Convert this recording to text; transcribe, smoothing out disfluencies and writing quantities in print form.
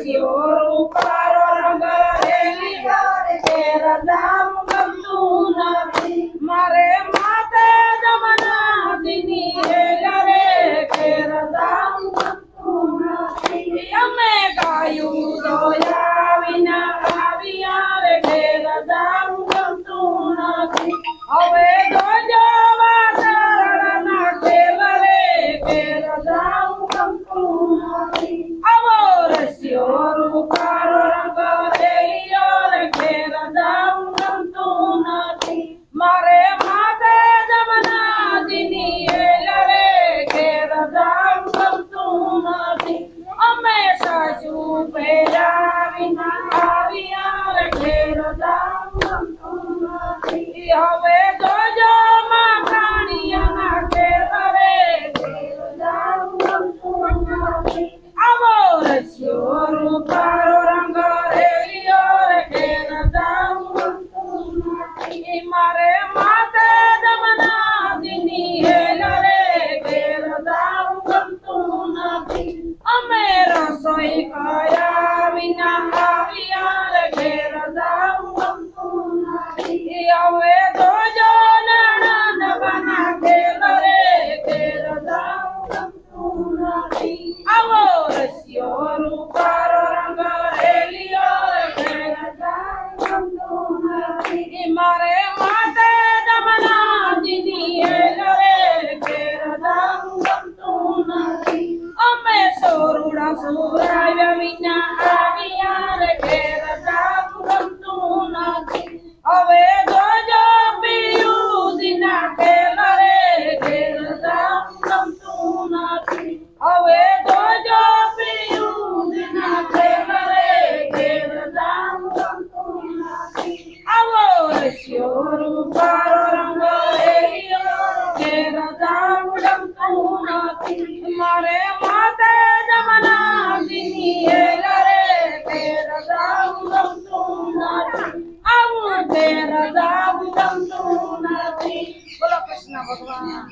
રસિયો રૂપારો રંગ રેલીઓ રે ઘેર જાવું ગમતું નથી મારે માથે જમનાજીની હેલ રે ઘેર જાવું ગમતું નથી અમે ગાયું દોયા વિના આવ્યા રે ઘેર જાવું ગમતું નથી હવે જોજો વાદળના ખેલ રે ઘેર જાવું ગમતું નથી આવો રસિયો રૂપારો રંગ રેલીઓ રે ઘેર જાવું ગમતું નથી મારે માથે જમનાજીની હેલ રે ઘેર જાવું ગમતું નથી અમે સાચુ પહેર્યા વિના આવ્યા રે ઘેર જાવું ગમતું નથી હવે જોજો માખણિયાના ખેલ રે ઘેર જાવું ગમતું નથી આવો રસિયો રૂપારો રંગ રેલીઓ રે ઘેર જાવું ગમતું નથી મારે માથે જમનાજીની હેલ રે ઘેર જાવું ગમતું નથી અમે રસોઈ કર્યા વિના આવ્યા રે ઘેર જાવું ગમતું નથી હવે જોજો નણંદ બના ખેલ રે ઘેર જાવું ગમતું નથી આવો રસિયો રૂપારો રંગ રેલીઓ રે ઘેર જાવું ગમતું નથી મારે માથે જમનાજીની હેલ રે ઘેર જાવું ગમતું નથી અમે સોરુડા સુરાવ્યા વિના આવ્યા રે ઘેર જાવું ગમતું નથી હવે જોજો પિયુજીના ખેલ રે ઘેર જાવું ગમતું નથી હવે જોજો પિયુજીના ખેલ રે ઘેર જાવું ગમતું નથી આવો રસિયો રૂપારો રંગ રેલીઓ ઘેર જાવું ગમતું નથી મારે માથે જમનાજીની હેલ રે ઘેર જાવું ગમતું નથી આવું ઘેર જાવું ગમતું નથી બોલો કૃષ્ણ ભગવાન